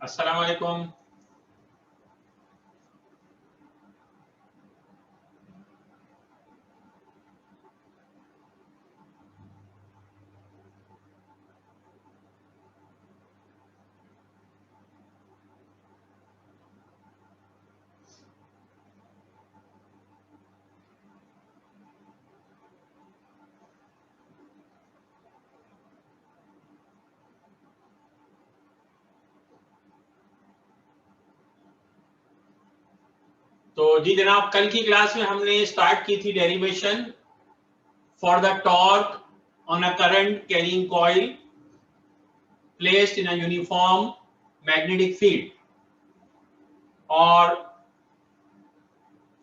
अस्सलाम वालेकुम। तो जी जनाब, कल की क्लास में हमने स्टार्ट की थी derivation for the torque on a current carrying coil placed in a uniform magnetic field. और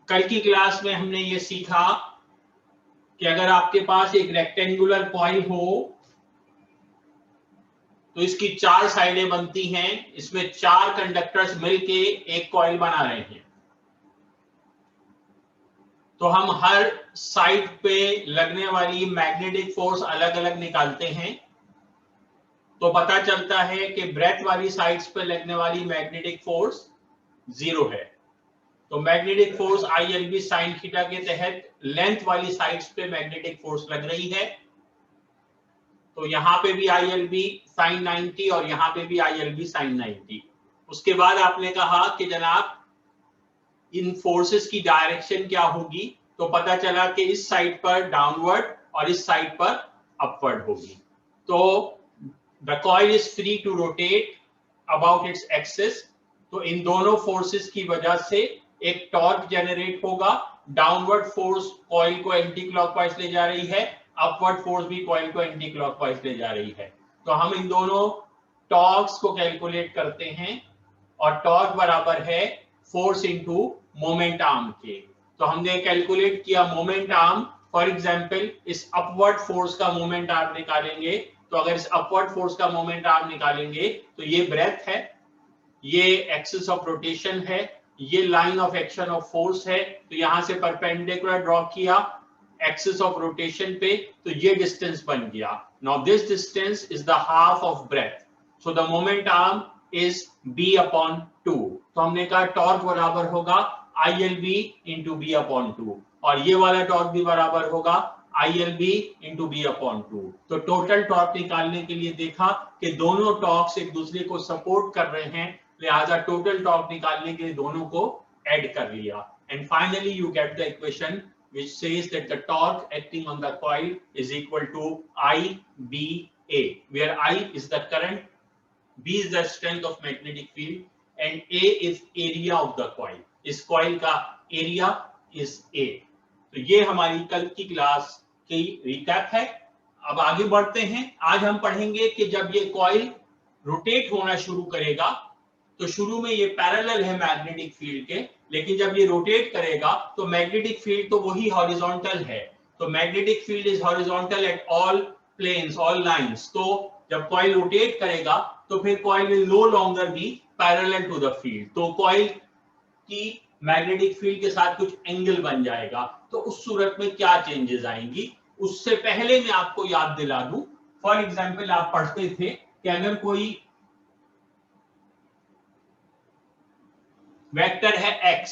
कल की क्लास में हमने ये सीखा कि अगर आपके पास एक रेक्टेंगुलर कॉइल हो तो इसकी 4 साइडें बनती हैं, इसमें 4 कंडक्टर्स मिलके एक कॉइल बना रहे हैं। तो हम हर साइड पे लगने वाली मैग्नेटिक फोर्स अलग अलग निकालते हैं, तो पता चलता है कि ब्रेथ वाली साइड्स पे लगने वाली मैग्नेटिक फोर्स 0 है। तो magnetic force ILB sign theta के तहत लेंथ वाली साइड्स पे मैग्नेटिक फोर्स लग रही है। तो यहाँ पे भी ILB साइन 90 और यहाँ पे भी ILB साइन 90। उसके बाद आपने कहा कि जनाब इन फोर्सेस की डायरेक्शन क्या होगी, तो पता चला कि इस साइड पर डाउनवर्ड और इस साइड पर अपवर्ड होगी। तो the coil is free to rotate about its axis. तो इन दोनों फोर्सेस की वजह से एक टॉर्क जनरेट होगा। डाउनवर्ड फोर्स कॉइल को एंटी क्लॉकवाइज ले जा रही है, अपवर्ड फोर्स भी कॉइल को एंटी क्लॉकवाइज ले जा रही है। तो हम इन दोनों टॉर्क्स को कैलकुलेट करते हैं और टॉर्क बराबर है फोर्स इनटू मोमेंट आर्म के। तो हमने कैलकुलेट किया मोमेंट आर्म। फॉर एग्जांपल इस अपवर्ड फोर्स का मोमेंट आर्म निकालेंगे, तो अगर इस अपवर्ड फोर्स का मोमेंट आर्म निकालेंगे तो ये ब्रेथ है, ये एक्सिस ऑफ रोटेशन है, ये line of action of force है। तो यहां से परपेंडिकुलर ड्रॉ किया एक्सिस ऑफ रोटेशन पे, तो ये डिस्टेंस बन गया। Now this distance is the half of breadth, so the moment arm is B/2। तो हमने कहा टॉर्क बराबर होगा ILB into B/2, और ये वाला टॉर्क भी बराबर होगा ILB into B/2। तो टोटल टॉर्क निकालने के लिए देखा कि दोनों टॉर्क्स एक दूसरे को सपोर्ट कर रहे हैं, लिहाजा टोटल टॉर्क निकालने के लिए दोनों को ऐड कर लिया। And finally you get the equation which says that the torque acting on the coil is equal to IBA, where I is the current, B is the strength of magnetic field, and A is area of the coil. इस coil का area is A। तो ये हमारी कल की class की recap है। अब आगे बढ़ते हैं। आज हम पढ़ेंगे कि जब ये coil रोटेट होना शुरू करेगा, तो शुरू में ये पैरेलल है मैग्नेटिक फील्ड के, लेकिन जब ये रोटेट करेगा तो मैग्नेटिक फील्ड तो वही हॉरिजॉन्टल है। तो magnetic field is horizontal at all planes, all lines. तो जब कॉइल रोटेट करेगा तो फिर coil will no longer be parallel to the field, तो कॉइल की मैग्नेटिक फील्ड के साथ कुछ एंगल बन जाएगा। तो उस सूरत में क्या चेंजेस आएंगी, उससे पहले मैं आपको याद दिला दूं। फॉर एग्जांपल आप पढ़ते थे कि अगर कोई वेक्टर है x,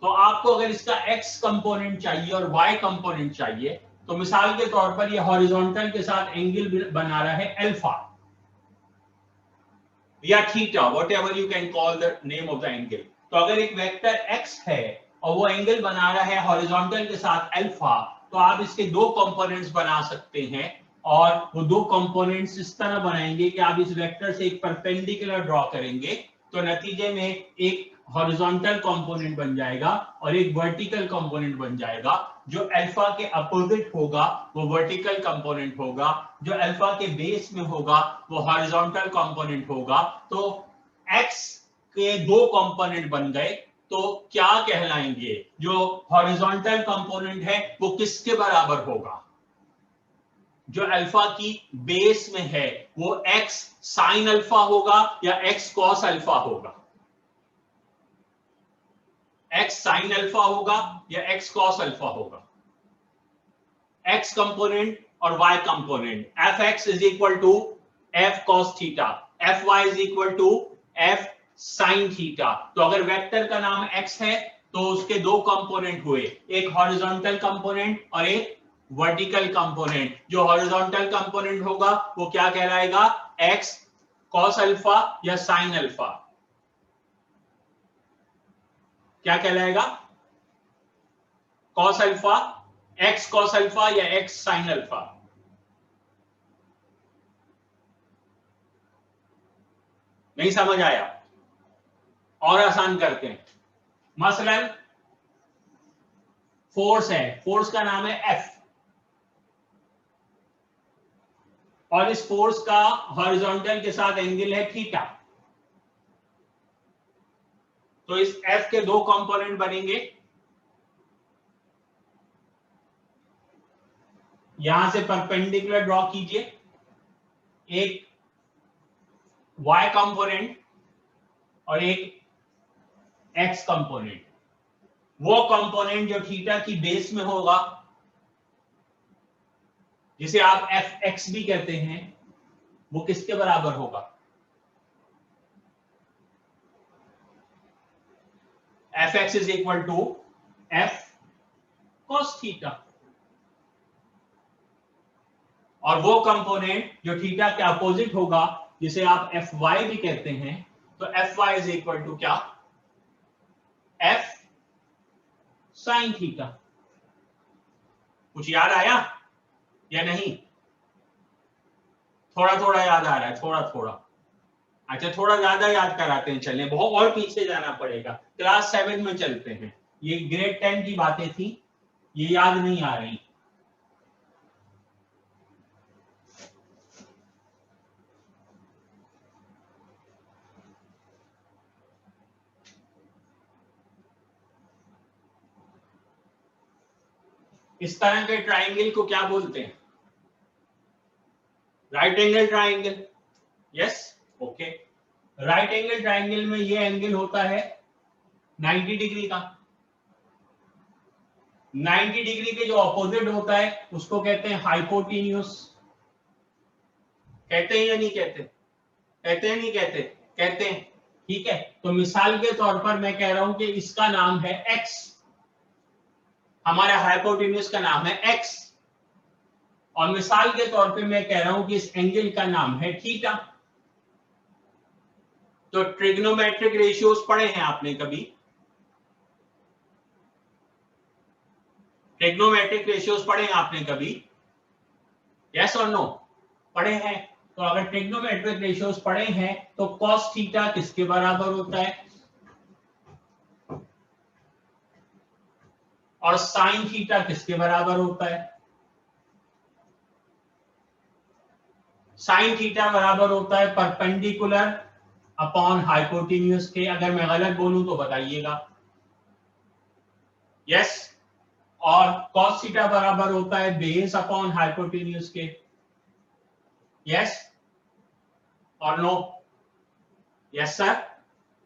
तो आपको अगर इसका x कंपोनेंट चाहिए और y कंपोनेंट चाहिए, तो मिसाल के तौर पर ये हॉरिजॉन्टल के साथ एंगल बना रहा है अल्फा या theta, whatever you can call the name of the angle. तो अगर एक वेक्टर x है और वो एंगल बना रहा है हॉरिजॉन्टल के साथ अल्फा, तो आप इसके दो कंपोनेंट्स बना सकते हैं, और वो दो कंपोनेंट्स इस तरह बनाएंगे कि आप इस वेक्टर से एक परपेंडिकुलर ड्रॉ करेंगे, तो नतीजे में एक हॉरिजॉन्टल कंपोनेंट बन जाएगा और एक वर्टिकल कंपोनेंट बन जाएगा। जो अल्फा के अपोजिट होगा वो वर्टिकल कंपोनेंट होगा, जो अल्फा के बेस में होगा वो हॉरिजॉन्टल कंपोनेंट होगा। तो एक्स के दो कंपोनेंट बन गए, तो क्या कहलाएंगे? जो हॉरिजॉन्टल कंपोनेंट है वो किसके बराबर होगा? जो अल्फा की बेस में है वो एक्स साइन अल्फा होगा या एक्स कॉस अल्फा होगा? एक्स साइन अल्फा होगा या एक्स कॉस अल्फा होगा? एक्स कंपोनेंट और Y component, F X is equal to F cos theta, F Y is equal to F sine theta. तो अगर vector का नाम एक्स है तो उसके दो कंपोनेंट हुए, एक हॉरिजॉन्टल कंपोनेंट और एक वर्टिकल कंपोनेंट। जो हॉरिजॉन्टल कंपोनेंट होगा वो क्या कहलाएगा, एक्स कॉस अल्फा या साइन अल्फा। क्या कहलाएगा, cos alpha, x cos alpha या एक्स साइन अल्फा। नहीं समझ आया, और आसान करते हैं। मसलन फोर्स है, फोर्स का नाम है एफ, और इस फोर्स का हॉरिजॉन्टल के साथ एंगल है थीटा। तो इस एफ के दो कंपोनेंट बनेंगे, यहां से परपेंडिकुलर ड्रॉ कीजिए, एक y कंपोनेंट और एक x कंपोनेंट। वो कंपोनेंट जो थीटा की बेस में होगा, जिसे आप fx भी कहते हैं, वो किसके बराबर होगा, fx is equal to f cos theta. और वो कंपोनेंट जो थीटा के अपोजिट होगा, जिसे आप fy भी कहते हैं, तो fy इज इक्वल टू क्या, f साइन थीटा। कुछ याद आया या नहीं, थोड़ा थोड़ा याद आ रहा है, थोड़ा थोड़ा। अच्छा, थोड़ा ज्यादा याद कराते हैं, चलें, बहुत और पीछे जाना पड़ेगा, क्लास 7 में चलते हैं। ये ग्रेड 10 की बातें थी, ये याद नहीं आ रही। इस तरह के ट्राइंगल को क्या बोलते हैं, right angle triangle. Yes, okay. Right angle triangle में ये एंगल होता है 90 डिग्री का। 90 डिग्री के जो अपोजिट होता है उसको कहते हैं हाइपोटेन्यूस। कहते हैं या नहीं कहते, कहते हैं नहीं कहते, कहते हैं, ठीक है। तो मिसाल के तौर पर मैं कह रहा हूं कि इसका नाम है x, हमारा हाइपोटेन्यूस का नाम है x, और मिसाल के तौर पे मैं कह रहा हूं कि इस एंगल का नाम है थीटा। तो ट्रिग्नोमेट्रिक रेशियोज पढ़े हैं आपने कभी, ट्रिग्नोमेट्रिक रेशियोज पढ़े हैं आपने कभी, यस और नो, पढ़े हैं। तो अगर ट्रिग्नोमेट्रिक रेशियोज पढ़े हैं तो cos थीटा किसके बराबर होता है, और साइन थीटा किसके बराबर होता है, साइन थीटा बराबर होता है परपेंडिकुलर अपॉन हाइपोटेन्यूस के। अगर मैं गलत बोलूं तो बताइएगा, यस। और cos थीटा बराबर होता है बेस अपॉन हाइपोटेन्यूस के, यस और नो, यस सर।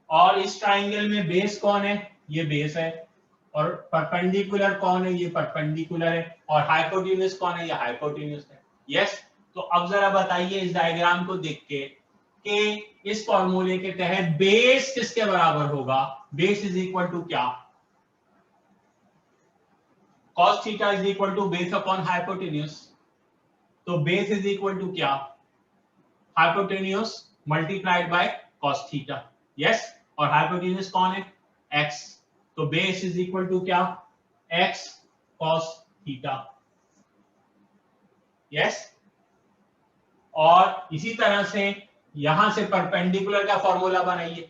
और इस ट्राइंगल में बेस कौन है, ये बेस है, और परपेंडिकुलर कौन है, ये परपेंडिकुलर है, और हाइपोटेन्यूस कौन है, ये हाइपोटेन्यूस है, यस। तो अब जरा बताइए इस डायग्राम को देख के कि इस फॉर्मूले के तहत बेस किसके बराबर होगा, बेस इज इक्वल टू क्या, cos theta is equal to base upon hypotenuse. तो बेस इज इक्वल टू क्या, hypotenuse multiplied by cos theta, yes. और हाइपोटेन्यूस कौन है, x। तो बेस इज इक्वल टू क्या, x cos थीटा, यस। और इसी तरह से यहां से परपेंडिकुलर का फॉर्मूला बनाइए।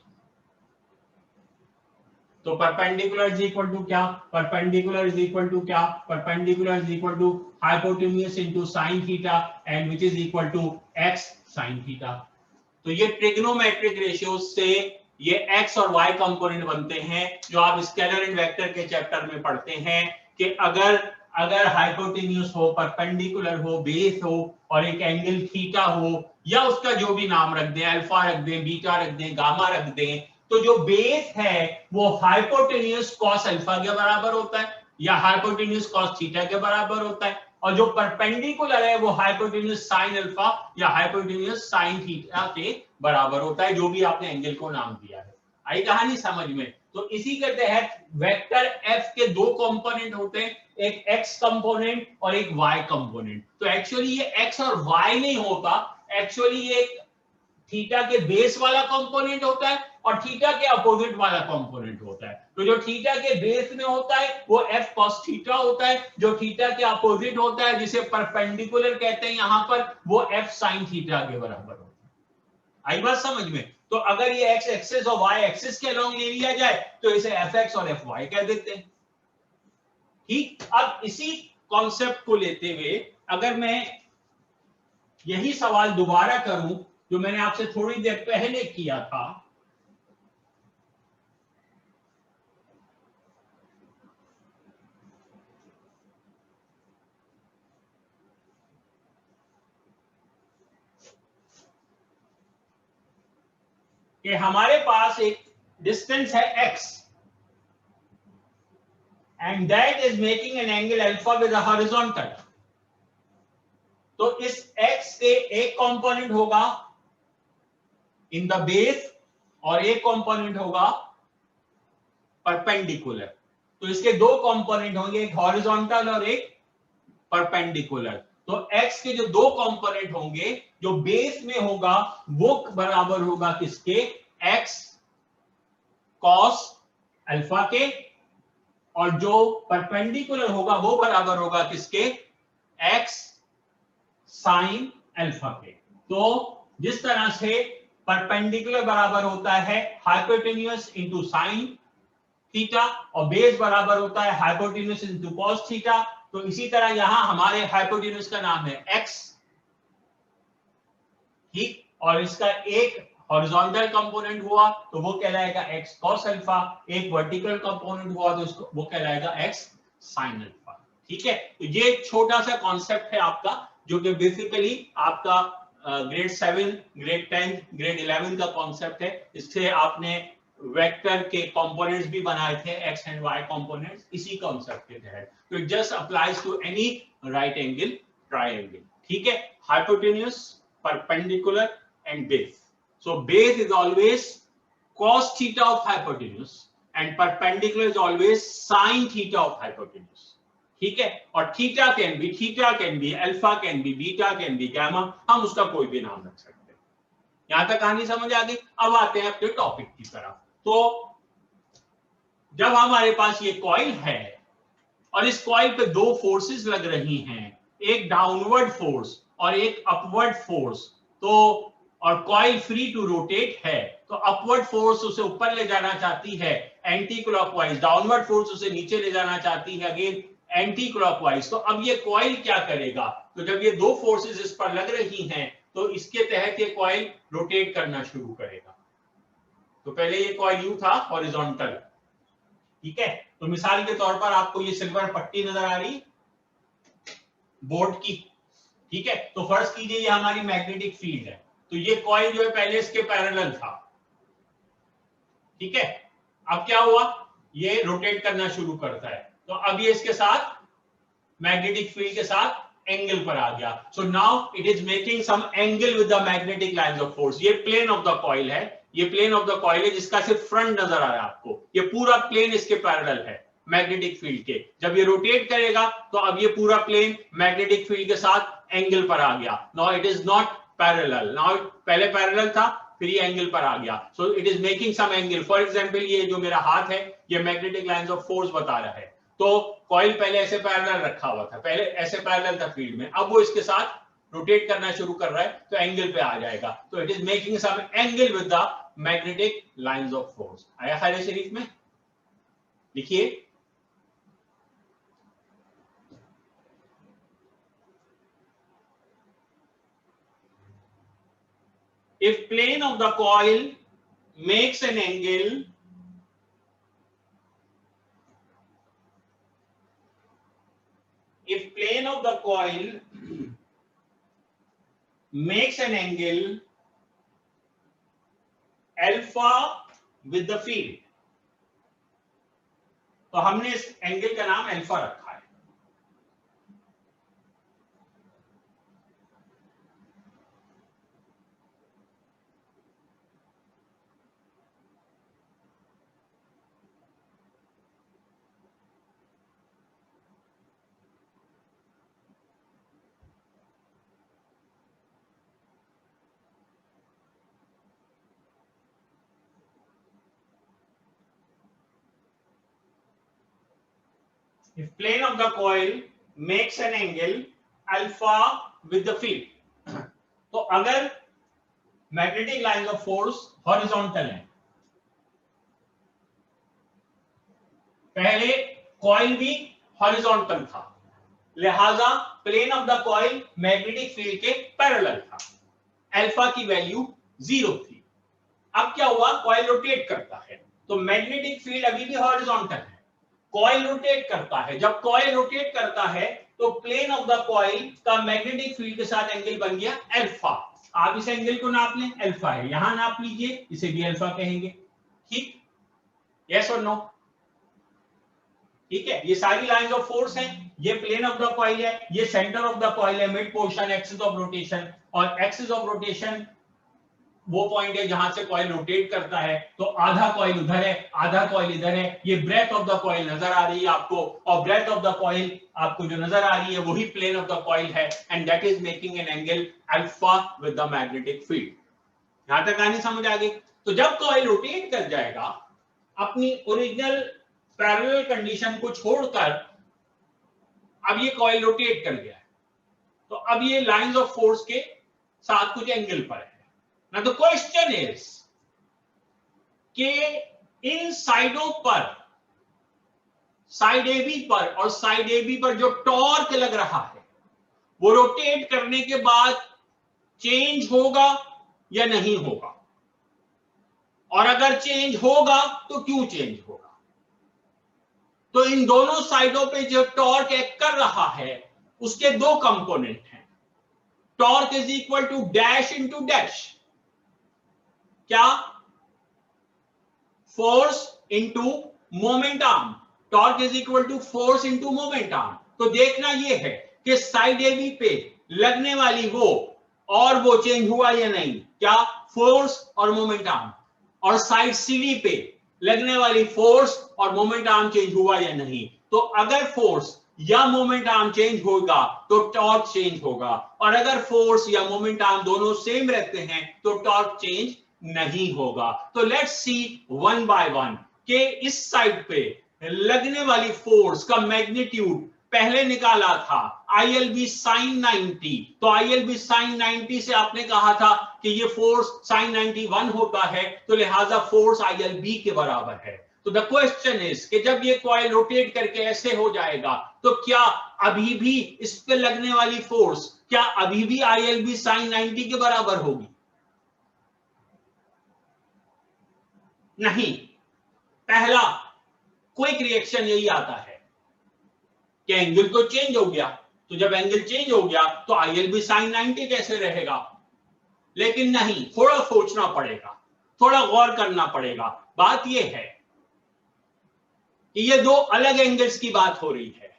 तो परपेंडिकुलर इज इक्वल टू क्या, परपेंडिकुलर इज इक्वल टू क्या, perpendicular is equal to hypotenuse into sine theta, and which is equal to x sine theta. तो ये ट्रिग्नोमेट्रिक रेशियोज से ये x और y कंपोनेंट बनते हैं, जो आप स्केलर एंड वेक्टर के चैप्टर में पढ़ते हैं कि अगर हाइपोटेन्यूस हो, परपेंडिकुलर हो, बेस हो और एक एंगल थीटा हो, या उसका जो भी नाम रख दें, अल्फा रख दें, बीटा रख दें, गामा रख दें, तो जो बेस है वो हाइपोटेन्यूस cos अल्फा के बराबर होता है या हाइपोटेन्यूस cos थीटा के बराबर होता है। और जो परपेंडिकुलर है वो हाइपोटेन्यूज साइन अल्फा या हाइपोटेन्यूज साइन थीटा के बराबर होता है, जो भी आपने एंगल को नाम दिया है। आई कहानी समझ में? तो इसी के तहत वेक्टर एफ के दो कंपोनेंट होते हैं, एक एक्स कंपोनेंट और एक वाई कंपोनेंट। तो एक्चुअली ये एक्स और वाई नहीं होता, एक्चुअली ये थीटा के बेस वाला कंपोनेंट होता है और थीटा के अपोजिट वाला कंपोनेंट होता है। तो जो थीटा के बेस में होता है वो एफ कॉस थीटा होता है, जो थीटा के अपोजिट होता है जिसे परपेंडिकुलर कहते हैं यहां पर, वो एफ साइन थीटा के बराबर होता है। आई बात समझ में? तो अगर ये एक्स एक्सिस और वाई एक्सिस के अलोंग ले लिया जाए तो इसे एफ एक्स और एफ वाई कह देते हैं। ठीक, अब इसी कॉन्सेप्ट को लेते हुए अगर मैं यही सवाल दोबारा करूं जो मैंने आपसे थोड़ी देर पहले किया था, कि हमारे पास एक डिस्टेंस है x and that is making an angle alpha with a horizontal. तो इस x के एक कंपोनेंट होगा इन द बेस और एक कंपोनेंट होगा परपेंडिकुलर। तो इसके दो कंपोनेंट होंगे, एक हॉरिजॉन्टल और एक परपेंडिकुलर। तो x के जो दो कंपोनेंट होंगे, जो बेस में होगा वो बराबर होगा किसके? x cos अल्फा के, और जो परपेंडिकुलर होगा वो बराबर होगा किसके? x sin अल्फा के। तो जिस तरह से परपेंडिकुलर बराबर होता है हाइपोटेन्यूस इंटू साइन थीटा और बेस बराबर होता है हाइपोटेन्यूस इंटू कॉस थीटा, तो इसी तरह यहां हमारे हाइपोटेन्यूस का नाम है x, ठीक, और इसका एक हॉरिजॉन्टल कंपोनेंट हुआ तो वो कहलाएगा x cos अल्फा, एक वर्टिकल कंपोनेंट हुआ तो उसको वो कहलाएगा x sin अल्फा। ठीक है, तो ये छोटा सा कॉन्सेप्ट है आपका, जो कि बेसिकली आपका ग्रेड 7, ग्रेड 10, ग्रेड 11 का कॉन्सेप्ट है। इससे आपने वेक्टर के कंपोनेंट्स भी बनाए थे, x एंड y कंपोनेंट्स, इसी कॉन्सेप्ट के तहत। तो it just applies to any right angle triangle. ठीक है, hypotenuse, perpendicular and base. So base is always cos theta of hypotenuse and perpendicular is always sin theta of hypotenuse. ठीक है, और theta can be alpha can be beta can be gamma, हम उसका कोई भी नाम रख सकते हैं। यहां तक कहानी समझ आ गई? अब आते हैं अपने टॉपिक की तरफ। तो जब हमारे पास ये कॉइल है और इस कॉइल पे दो फोर्सेस लग रही हैं, एक डाउनवर्ड फोर्स और एक अपवर्ड फोर्स, तो और कॉइल फ्री टू रोटेट है, तो अपवर्ड फोर्स उसे ऊपर ले जाना चाहती है एंटी क्लॉकवाइज, डाउनवर्ड फोर्स उसे नीचे ले जाना चाहती है अगेन एंटी क्लॉकवाइज। तो अब ये कॉइल क्या करेगा? तो जब ये दो फोर्सेस इस पर लग रही हैं तो इसके तहत ये कॉइल रोटेट करना शुरू करेगा। तो पहले ये कॉइल यू था हॉरिजॉन्टल, ठीक है, तो मिसाल के तौर पर आपको ये सिल्वर पट्टी नजर आ रही बोर्ड की, ठीक है, तो फर्ज कीजिए ये हमारी मैग्नेटिक फील्ड है, तो ये कॉइल जो है पहले इसके पैरेलल था, ठीक है, अब क्या हुआ? ये रोटेट करना शुरू करता है, तो अब ये इसके साथ मैग्नेटिक फील्ड के साथ एंगल पर आ गया। So now it is making some angle with the magnetic lines of force. ये प्लेन ऑफ द कॉइल है, ये प्लेन ऑफ द कॉइल है जिसका सिर्फ फ्रंट नजर आ रहा है आपको, ये पूरा प्लेन इसके पैरेलल है मैग्नेटिक फील्ड के। जब ये रोटेट करेगा तो अब ये पूरा प्लेन मैग्नेटिक फील्ड के साथ एंगल पर आ गया। Now it is not parallel, now पहले पैरेलल था फिर ये एंगल पर आ गया। So it is making some angle. For example ये जो मेरा हाथ है ये मैग्नेटिक लाइंस ऑफ फोर्स बता रहा है, तो कॉइल पहले ऐसे पैरेलल रखा हुआ था, पहले ऐसे पैरेलल था फील्ड में, अब वो इसके साथ रोटेट करना शुरू कर रहा है तो एंगल पे आ जाएगा। तो it is making some angle with the magnetic lines of force. आया ख्याल शरीफ में? लिखिए, if plane of the coil makes an angle if plane of the coil makes an angle alpha with the field, तो हमने इस angle का नाम alpha रखा है। if plane of the coil makes an angle alpha with the field, तो अगर magnetic lines of force horizontal है, पहले कॉइल भी हॉरिजॉन्टल था, लिहाजा plane of the coil magnetic field के पैरेलल था, अल्फा की वैल्यू 0 थी। अब क्या हुआ, कॉइल रोटेट करता है तो मैग्नेटिक फील्ड अभी भी हॉरिजॉन्टल है, कॉइल रोटेट करता है, जब कॉइल रोटेट करता है तो प्लेन ऑफ द कॉइल का मैग्नेटिक फील्ड के साथ एंगल बन गया अल्फा। आप इस एंगल को नाप लें, अल्फा है, यहां नाप लीजिए, इसे भी अल्फा कहेंगे। ठीक, यस और नो? ठीक है, ये सारी लाइंस ऑफ फोर्स हैं, ये प्लेन ऑफ द कॉइल है, ये सेंटर ऑफ द कॉइल है, mid portion axis of rotation, और एक्सिस ऑफ रोटेशन वो पॉइंट है जहां से कॉइल रोटेट करता है, तो आधा कॉइल उधर है, आधा कॉइल इधर है, ये ब्रेथ ऑफ द कॉइल नजर आ रही है आपको, और ब्रेथ ऑफ द कॉइल आपको जो नजर आ रही है वही प्लेन ऑफ द कॉइल है, and that is making an angle alpha with the magnetic field. यहां तक कहानी समझ आ गई? तो जब कॉइल रोटेट कर जाएगा अपनी ओरिजिनल पैरेलल कंडीशन को छोड़कर, अब ये कॉइल रोटेट कर गया है, तो अब ये लाइंस ऑफ फोर्स के साथ कुछ एंगल पर है। Now the question is कि इन साइडों पर, साइड AB पर और साइड AB पर जो टॉर्क लग रहा है वो रोटेट करने के बाद चेंज होगा या नहीं होगा, और अगर चेंज होगा तो क्यों चेंज होगा? तो इन दोनों साइडों पे जो टॉर्क एक्ट कर रहा है उसके दो कंपोनेंट हैं, torque is equal to dash into dash, क्या? Force into moment arm, torque is equal to force into moment arm. तो देखना यह है कि साइड AB पे लगने वाली वो चेंज हुआ या नहीं, क्या? फोर्स और मोमेंट आर्म, और साइड CD पे लगने वाली फोर्स और मोमेंट आर्म चेंज हुआ या नहीं। तो अगर फोर्स या मोमेंट आर्म चेंज होगा तो टॉर्क चेंज होगा, और अगर फोर्स या मोमेंट आर्म दोनों सेम रहते हैं तो टॉर्क चेंज नहीं होगा। तो let's see one by one कि इस साइड पे लगने वाली फोर्स का मैग्नीट्यूड पहले निकाला था ILB sin 90, तो ILB sin 90 से आपने कहा था कि ये फोर्स sin 91 होता है, तो लिहाजा फोर्स ILB के बराबर है। तो द क्वेश्चन इज कि जब ये कॉइल रोटेट करके ऐसे हो जाएगा तो क्या अभी भी इस पे लगने वाली फोर्स क्या अभी भी ILB sin 90 के बराबर होगी? नहीं। पहला क्विक रिएक्शन यही आता है कि एंगल तो चेंज हो गया, तो जब एंगल चेंज हो गया तो ILB sin 90 कैसे रहेगा? लेकिन नहीं, थोड़ा सोचना पड़ेगा, थोड़ा गौर करना पड़ेगा। बात यह है कि ये दो अलग एंगल्स की बात हो रही है।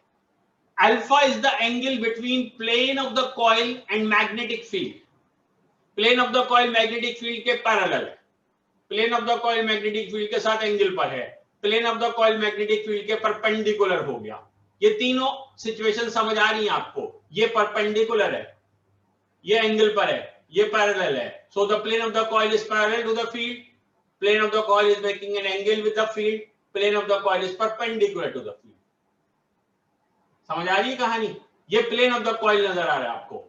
Alpha is the angle between plane of the coil and magnetic field. Plane of the coil magnetic field के पैरेलल है, plane of the coil magnetic field के साथ एंगल पर है, plane of the coil magnetic field के perpendicular हो गया। ये तीनों सिचुएशन समझ आ रही हैं आपको? ये परपेंडिकुलर है, ये एंगल पर है, ये पैरेलल है, so the plane of the coil is parallel to the field, plane of the coil is making an angle with the field, plane of the coil is perpendicular to the field. समझ आ रही है कहानी? ये plane of the coil नजर आ रहा है आपको,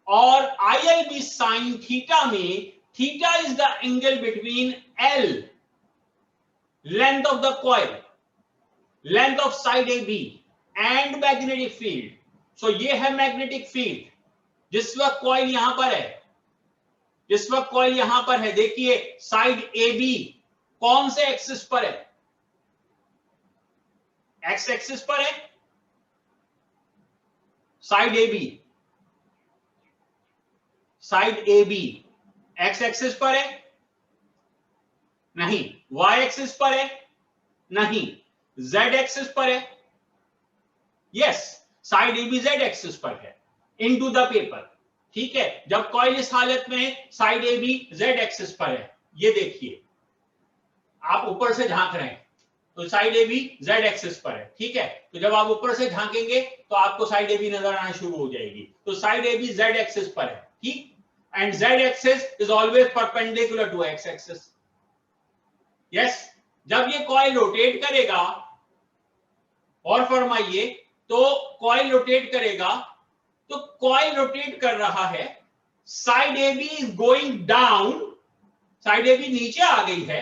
और ILB sin थीटा में theta is the angle between L, length of the coil, length of side AB and magnetic field. So ये है मैग्नेटिक फील्ड। जिस वक्त कॉइल यहां पर है, जिस वक्त कॉइल यहां पर है, देखिए साइड AB कौन से एक्सिस पर है? एक्स एक्सिस पर है। Side AB, side AB x axis पर है? नहीं। वाई एक्सिस पर है? नहीं। जेड एक्सिस पर है? Yes, side AB Z axis पर है, इनटू द पेपर। ठीक है, जब कॉइल इस हालत में साइड AB जेड एक्सिस पर है, ये देखिए आप ऊपर से झांक रहे हैं तो साइड AB जेड एक्सिस पर है। ठीक है, तो जब आप ऊपर से झांकेंगे तो आपको साइड AB नजर आना शुरू हो जाएगी। तो साइड AB जेड एक्सिस पर है, ठीक, and Z axis is always perpendicular to X axis. Yes, जब ये कॉइल रोटेट करेगा और फरमाइए, तो कॉइल रोटेट करेगा, तो कॉइल रोटेट कर रहा है, side A B is going down, side A B नीचे आ गई है,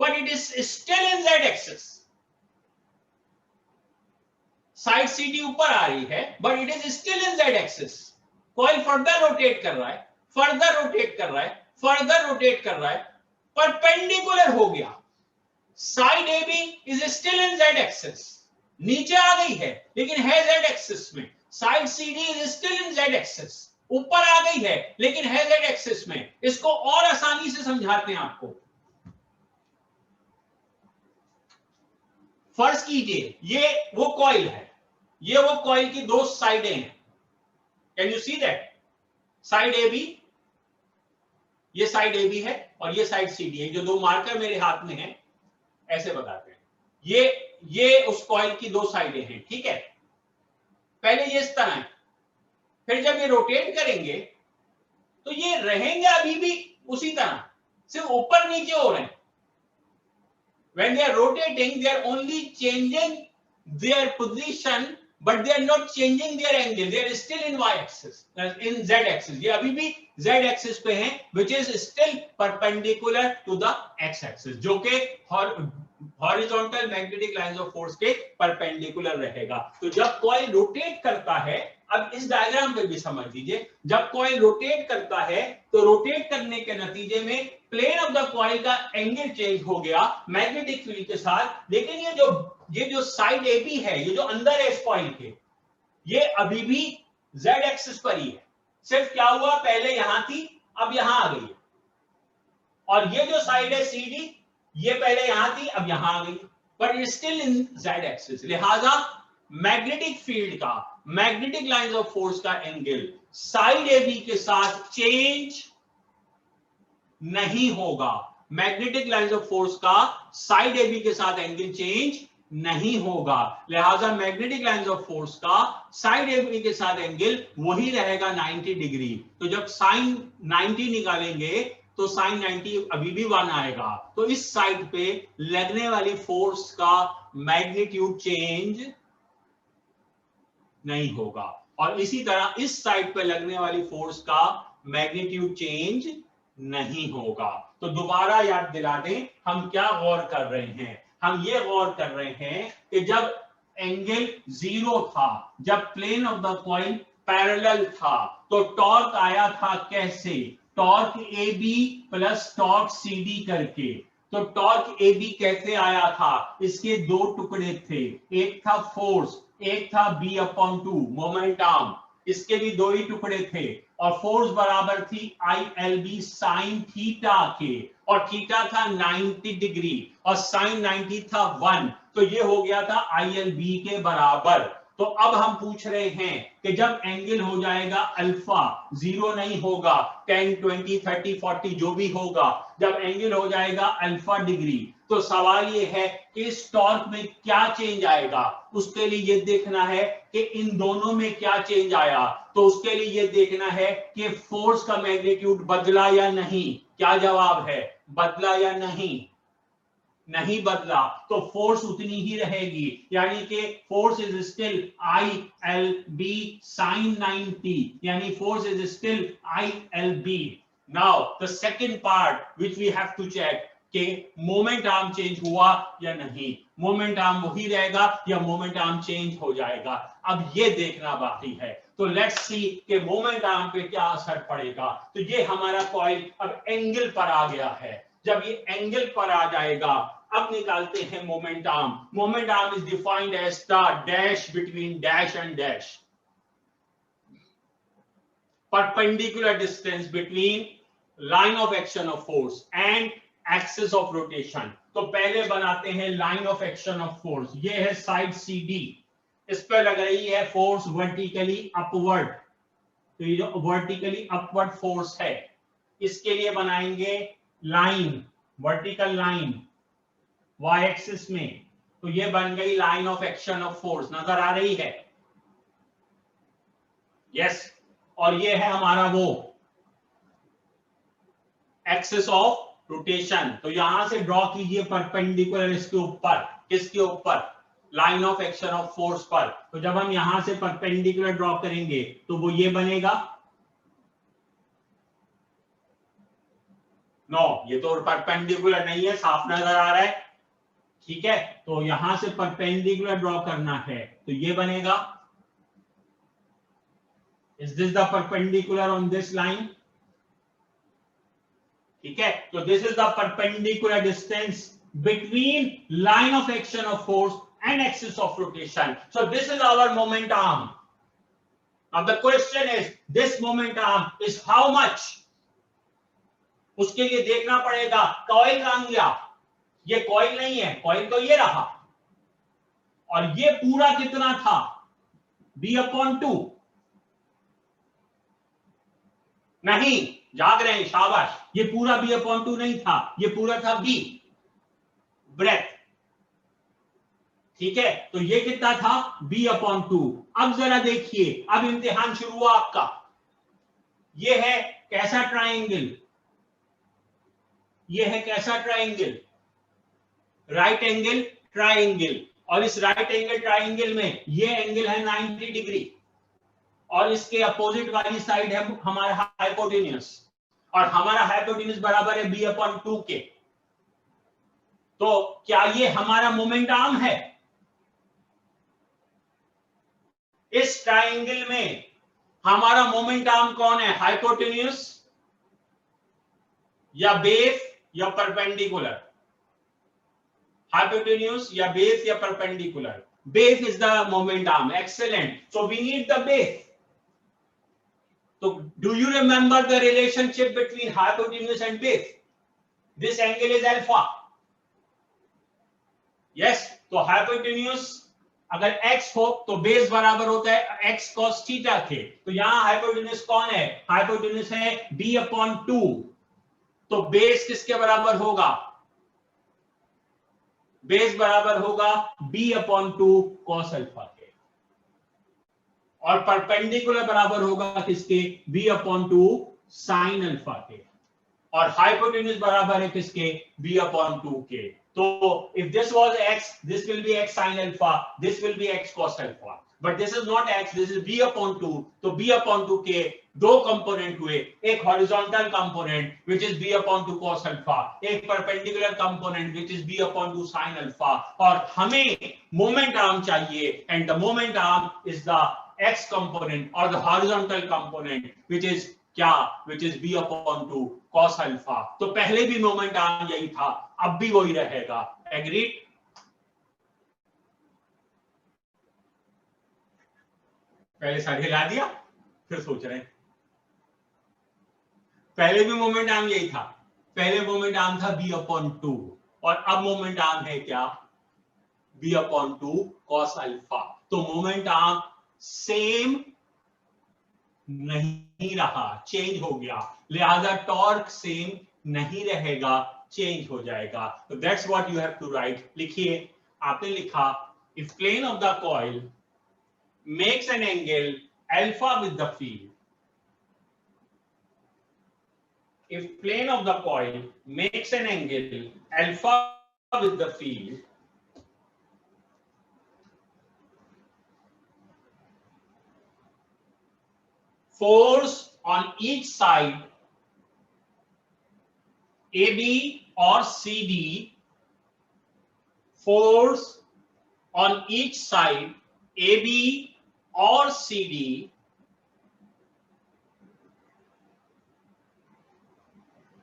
but it is still in Z axis. Side C D ऊपर आ रही है, but it is still in Z axis. Coil further rotate कर रहा है, फर्दर रोटेट कर रहा है, फर्दर रोटेट कर रहा है, परपेंडिकुलर हो गया। Side A B is still in Z axis, नीचे आ गई है लेकिन है जेड एक्सिस में। Side C D is still in Z axis, ऊपर आ गई है लेकिन है जेड एक्सिस में। इसको और आसानी से समझाते हैं आपको। फर्ज कीजिए ये वो कॉइल है, ये वो कॉइल की दो साइडें हैं। Can you see that? Side A B, ये साइड ए बी है और ये साइड सी डी है। जो दो मार्कर मेरे हाथ में है ऐसे बताते हैं, ये उस कॉइल की दो साइडें हैं, ठीक है। पहले ये इस तरह है, फिर जब ये रोटेट करेंगे तो ये रहेंगे अभी भी उसी तरह, सिर्फ ऊपर नीचे हो रहे हैं। When they are rotating, they are only changing their position, but they are not changing their angle. They are still in y-axis, in z-axis. ये अभी भी z-axis पे हैं, which is still perpendicular to the x-axis, जो कि horizontal magnetic lines of force के perpendicular रहेगा। तो जब कॉइल रोटेट करता है, अब इस डायग्राम पे भी समझ लीजिए, जब कॉइल रोटेट करता है तो रोटेट करने के नतीजे में प्लेन ऑफ द कॉइल का एंगल चेंज हो गया मैग्नेटिक फील्ड के साथ। लेकिन ये जो साइड ए बी है, ये जो अंदर है इस कॉइल के, ये अभी भी जेड एक्सिस पर ही है। सिर्फ क्या हुआ, पहले यहां थी अब यहां आ गई है। और ये जो साइड है सी डी, ये पहले यहां थी अब यहां आ गई, but it still in Z axis. लिहाजा मैग्नेटिक फील्ड का, मैग्नेटिक लाइंस ऑफ फोर्स का एंगल साइड ए बी के साथ चेंज नहीं होगा। मैग्नेटिक लाइंस ऑफ फोर्स का साइड ए बी के साथ एंगल चेंज नहीं होगा। लिहाजा मैग्नेटिक लाइंस ऑफ फोर्स का साइड ए बी के साथ एंगल वही रहेगा 90 डिग्री। तो जब साइन 90 निकालेंगे तो साइन 90 अभी भी 1 आएगा। तो इस साइड पे लगने वाली फोर्स का मैग्नीट्यूड चेंज नहीं होगा, और इसी तरह इस साइड पे लगने वाली फोर्स का मैग्नीट्यूड चेंज नहीं होगा। तो दोबारा याद दिला दें हम क्या गौर कर रहे हैं। हम ये गौर कर रहे हैं कि जब एंगल 0 था, जब plane of the coil parallel था, तो टॉर्क आया था कैसे, torque A B plus torque C D करके। तो टॉर्क ए बी कैसे आया था, इसके दो टुकड़े थे, एक था फोर्स, एक था बी अपॉन 2 मोमेंट आर्म, इसके भी दो ही टुकड़े थे। और फोर्स बराबर थी I L B sine theta के, और थीटा था 90 डिग्री और साइन 90 था 1, तो ये हो गया था आई एल बी के बराबर। तो अब हम पूछ रहे हैं कि जब एंगल हो जाएगा अल्फा, 0 नहीं होगा, 10 20 30 40 जो भी होगा, जब एंगल हो जाएगा अल्फा डिग्री, तो सवाल ये है कि इस टॉर्क में क्या चेंज आएगा। उसके लिए ये देखना है कि इन दोनों में क्या चेंज आया। तो उसके लिए ये देखना है कि फोर्स का मैग्नीट्यूड बदला या नहीं। क्या जवाब है, बदला या नहीं? नहीं बदला, तो फोर्स उतनी ही रहेगी, यानी कि force is still I L B sine 90, यानी force is still I L B. Now the second part which we have to check कि मोमेंट आर्म चेंज हुआ या नहीं, मोमेंट आर्म वही रहेगा या मोमेंट आर्म चेंज हो जाएगा। अब ये देखना बाकी है। तो लेट्स सी कि मोमेंट आर्म पे क्या असर पड़ेगा। तो ये हमारा कॉइल अब एंगल पर आ गया है। जब ये एंगल पर आ जाएगा, अब निकालते हैं moment arm. Moment arm is defined as the dash between dash and dash, perpendicular distance between line of action of force and axis of rotation. तो पहले बनाते हैं line of action of force. ये है साइड सी डी, इस पर लग रही है फोर्स वर्टिकली अपवर्ड। तो ये जो वर्टिकली अपवर्ड फोर्स है, इसके लिए बनाएंगे line, vertical line y axis में। तो ये बन गई line of action of force, नजर आ रही है? यस। और ये है हमारा वो एक्सिस ऑफ रोटेशन। तो यहां से ड्रॉ कीजिए परपेंडिकुलर इसके ऊपर, किसके ऊपर? Line of action of force पर। तो जब हम यहां से परपेंडिकुलर ड्रॉ करेंगे तो वो ये बनेगा, नो ये तो परपेंडिकुलर नहीं है, साफ नजर आ रहा है, ठीक है। तो यहां से परपेंडिकुलर ड्रॉ करना है तो ये बनेगा, is this the perpendicular on this line, ठीक है। तो this is the perpendicular distance between line of action of force and axis of rotation. So this is our moment arm. Now the question is, this moment arm is how much? उसके लिए देखना पड़ेगा coil कहां गया, ये coil नहीं है, coil तो ये रहा, और ये पूरा कितना था, B/2 नहीं, जाग रहे हैं, शाबाश, ये पूरा B/2 नहीं था, ये पूरा था B ब्रेथ, ठीक है। तो ये कितना था, B/2। अब जरा देखिए, अब इम्तिहान शुरू हुआ आपका, ये है कैसा ट्राइंगल, ये है कैसा ट्राइंगल, राइट एंगल ट्राइंगल, और इस राइट एंगल ट्राइंगल में ये एंगल है 90 डिग्री, और इसके अपोजिट वाली साइड है हमारा हाइपोटेन्यूस, और हमारा हाइपोटेन्यूस बराबर है B/2 के। तो क्या ये हमारा मोमेंट आर्म है? इस ट्राइंगल में हमारा मोमेंट आर्म कौन है, हाइपोटेन्यूस या बेस या परपेंडिकुलर, हाइपोटेन्यूस या बेस या perpendicular, base is the moment arm, excellent, so we need the base. तो do you remember the relationship between hypotenuse and base, this angle is alpha, yes. तो hypotenuse अगर x हो तो base बराबर होता है x cos थीटा के, तो यहां हाइपोटेन्यूस कौन है, हाइपोटेन्यूस है B/2, तो बेस किसके बराबर होगा, बेस बराबर होगा B/2 cos अल्फा के, और परपेंडिकुलर बराबर होगा किसके, B/2 sin अल्फा के, और हाइपोटेन्यूस बराबर है किसके, B/2 के। तो if this was x, this will be x sin alpha, this will be x cos alpha, but this is not x, this is B/2। तो B/2 के दो कंपोनेंट हुए, एक horizontal component which is B/2 cos alpha, एक perpendicular component which is B/2 sin alpha, और हमें moment arm चाहिए, and the moment arm is the x component or the horizontal component which is क्या, which is B/2 cos alpha। तो पहले भी moment arm यही था, अब भी वही रहेगा, एग्रीड। पहले सर हिला दिया, फिर सोच रहे हैं, पहले भी मोमेंट आर्म यही था, पहले मोमेंट आर्म था B/2, और अब मोमेंट आर्म है क्या, B/2 cos alpha। तो मोमेंट आर्म सेम नहीं रहा, चेंज हो गया, लिहाजा टॉर्क सेम नहीं रहेगा, चेंज हो जाएगा। तो that's what you have to write. लिखिए, आपने लिखा, if plane of the coil makes an angle alpha with the field, if plane of the coil makes an angle alpha with the field, force on each side AB or CD, force on each side AB or CD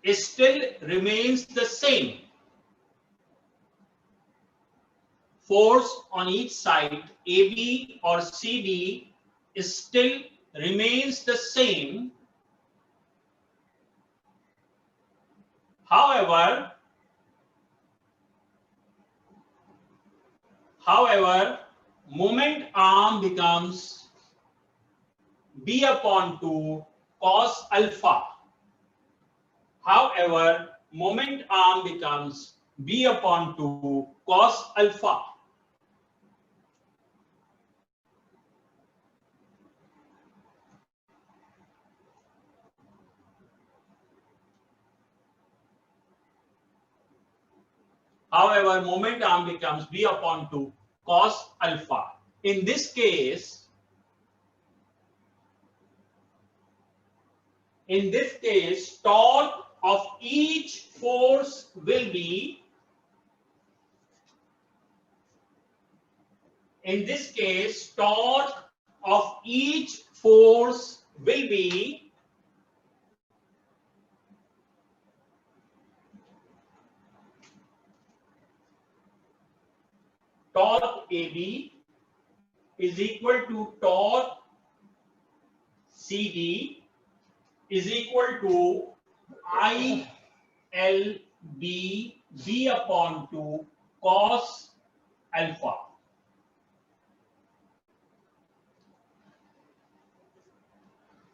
still remains the same. Force on each side AB or CD still remains the same. However, moment arm becomes B/2 cos alpha. However, moment arm becomes B/2 cos alpha. However, moment arm becomes B/2 cos alpha. In this case, torque of each force will be, torque of each force will be torque AB is equal to torque CD is equal to ILB B upon 2 cos alpha.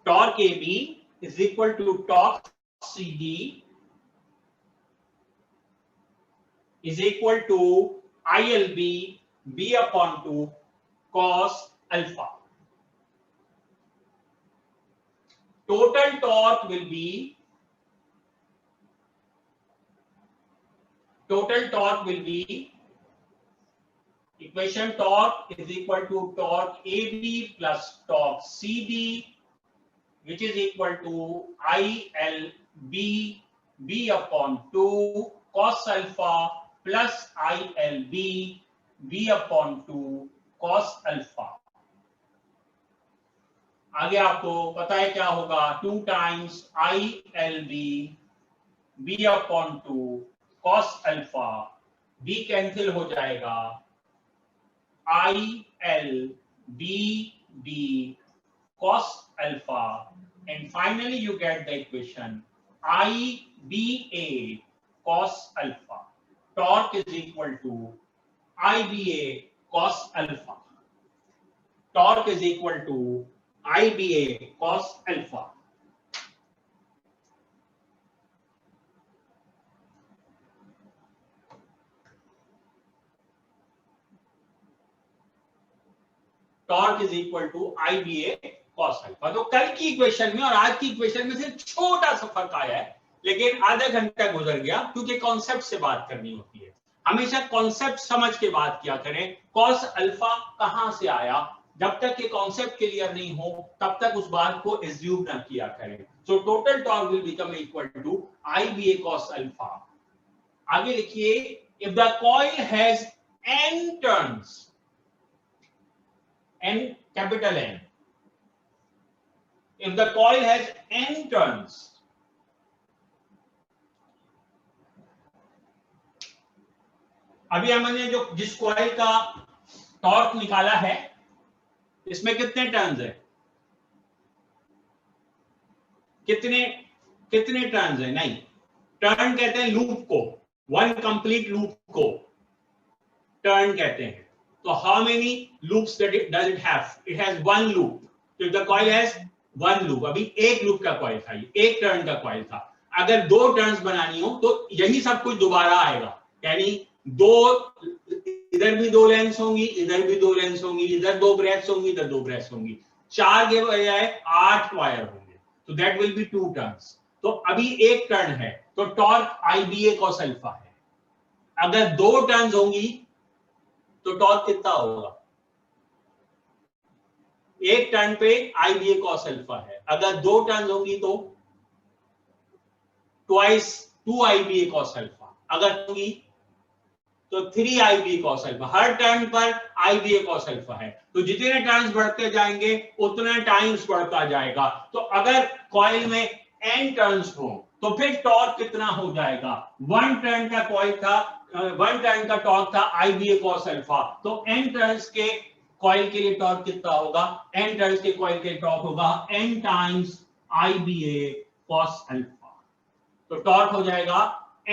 Torque AB is equal to torque CD is equal to ILB B upon 2 cos alpha. Total torque will be equation torque is equal to torque AB plus torque CD, which is equal to ILB B upon 2 cos alpha plus ILB B upon 2 cos alpha. आगे आपको पता है क्या होगा, 2 times ILB B upon 2 cos alpha, B cancel हो जाएगा, ILB B cos alpha, and finally you get the equation IBA cos alpha. Torque is equal to IBA cos alpha. Torque is equal to IBA cos alpha. Torque is equal to IBA cos alpha. तो कल की equation में और आज की equation में से छोटा सा फर्क आया है, लेकिन आधा घंटा गुजर गया क्योंकि कॉन्सेप्ट से बात करनी होती है. हमेशा कॉन्सेप्ट समझ के बात किया करें. cos अल्फा कहां से आया, जब तक ये कॉन्सेप्ट क्लियर नहीं हो तब तक उस बात को एज्यूम ना किया करें. So total torque will become equal to IBA cos alpha. आगे लिखिए, if the coil has n turns, n capital N, if the coil has n turns, अभी हमने जो जिस कॉइल का टॉर्क निकाला है इसमें कितने टर्न्स है, कितने टर्न्स है? नहीं, टर्न कहते हैं लूप को, वन कंप्लीट लूप को टर्न कहते हैं. तो how many loops does it have? It has one loop. तो the coil has one loop. अभी एक लूप का कॉइल था, एक टर्न का कॉइल था. अगर दो टर्न्स बनानी हो तो यही सब कुछ दोबारा आएगा, यानी दो, इधर भी दो लेंस होंगी, इधर भी दो लेंस होंगी, इधर दो ब्रेथ्स होंगी, इधर दो ब्रेथ्स होंगी, 4 के बजाय 8 वायर होंगे. तो दैट विल बी 2 टर्न्स. तो अभी एक टर्न है तो टॉर्क IBA cos अल्फा है. अगर दो टर्न्स होंगी तो टॉर्क कितना होगा? एक टर्न पे IBA cos अल्फा है. अगर दो टर्न्स होंगी तो ट्वाइस 2 IBA cos अल्फा. अगर होंगी तो 3 IBA cos अल्फा. हर टर्न पर IBA cos अल्फा है. तो जितने टर्न्स बढ़ते जाएंगे उतना टाइम्स बढ़ता जाएगा. तो अगर कॉइल में n टर्न्स हो तो फिर टॉर्क कितना हो जाएगा? 1 टर्न का कॉइल था, 1 टर्न का टॉर्क था IBA cos अल्फा. तो n टर्न्स के कॉइल के लिए टॉर्क कितना होगा? n टर्न्स के कॉइल के लिए टॉर्क होगा n times IBA cos alpha. तो टॉर्क हो जाएगा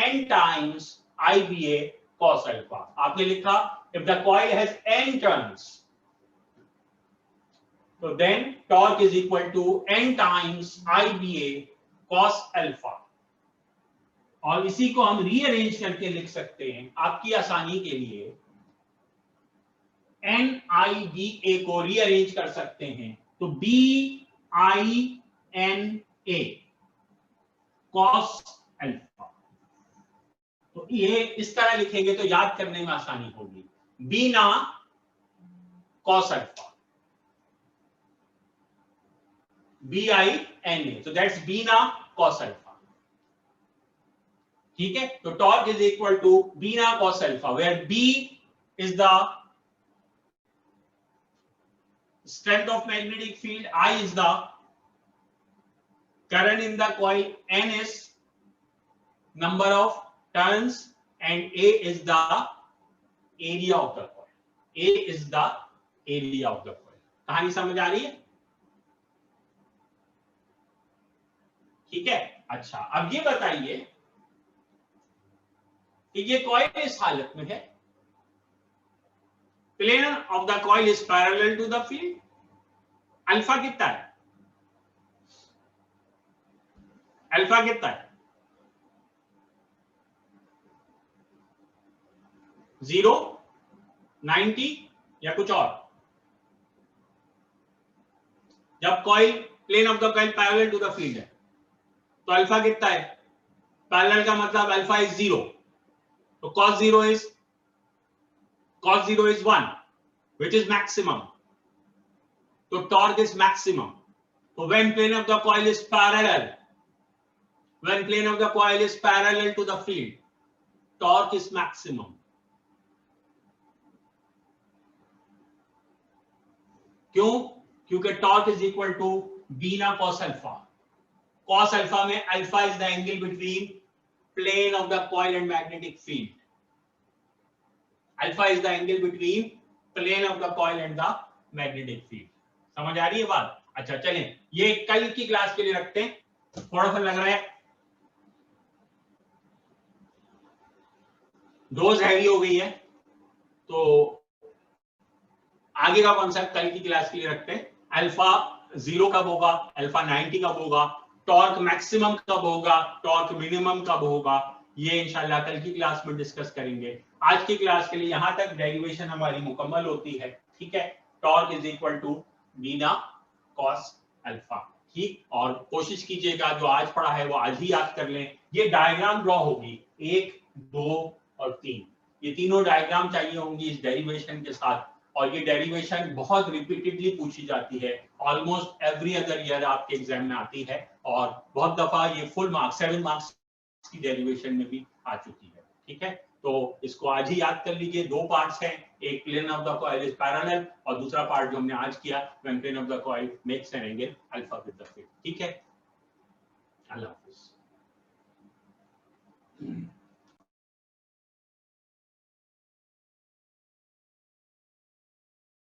n times IBA cos alpha. आपने लिखा if the coil has n turns, so then torque is equal to n times IBA cos alpha. और इसी को हम रीअरेंज करके लिख सकते हैं आपकी आसानी के लिए. NIBA को रीअरेंज कर सकते हैं तो BINA cos अल्फा. तो ये इस तरह लिखेंगे तो याद करने में आसानी होगी. बीना cos alpha. BINA. So that's Bina cos alpha. ठीक है, तो torque is equal to Bina cos alpha, where B is the strength of magnetic field, I is the current in the coil, N is number of turns, and A is the area of the coil. A is the area of the coil. कहानी समझ आ रही है? ठीक है, अच्छा अब ये बताइए कि ये कॉइल इस हालत में है, plane of the coil is parallel to the field, alpha कितना है? अल्फा कितना है? 0, 90 या कुछ और? जब coil plane of the coil parallel to the field है तो अल्फा कितना है? पैरेलल का मतलब अल्फा इज 0, तो cos 0 is 1, which is maximum. So torque is maximum. So when plane of the coil is parallel, to the field, torque is maximum. क्यों? क्योंकि torque is equal to Bina cos alpha. Cos alpha में alpha is the angle between plane of the coil and magnetic field. Alpha is the angle between plane of the coil and the magnetic field. समझ आ रही है बात? अच्छा चलें, ये कल की क्लास के लिए रखते हैं, थोड़ा सा लग रहा है डोज हैवी हो गई है, तो आगे का कॉन्सेप्ट कल की क्लास के लिए रखते हैं। अल्फा 0 कब होगा, अल्फा 90 कब होगा, टॉर्क मैक्सिमम कब होगा, टॉर्क मिनिमम कब होगा, ये इंशाल्लाह कल की क्लास में डिस्कस करेंगे। आज की क्लास के लिए यहां तक डेरिवेशन हमारी मुकम्मल होती है। ठीक है, टॉर्क इज इक्वल टू बीना कॉस अल्फा। ठीक, और कोशिश कीजिएगा जो आज पढ़ा है वो आज ही याद कर लें। ये डायग्राम ड्रॉ होगी 1, 2 और 3, ये तीनों डायग्राम चाहिए होंगी इस डेरिवेशन के साथ, और ये डेरिवेशन बहुत रिपीटेडली पूछी जाती है, ऑलमोस्ट एवरी अदर ईयर आपके एग्जाम में आती है, और बहुत दफा ये फुल मार्क्स 7 मार्क्स की डेरिवेशन में भी आ चुकी है। ठीक है, तो इसको आज ही याद कर लीजिए। 2 पार्ट्स हैं, एक plane of the coil is parallel, और दूसरा पार्ट जो हमने आज किया when plane of the coil makes an angle alpha with the field. ठीक है, अल्लाह हाफिज।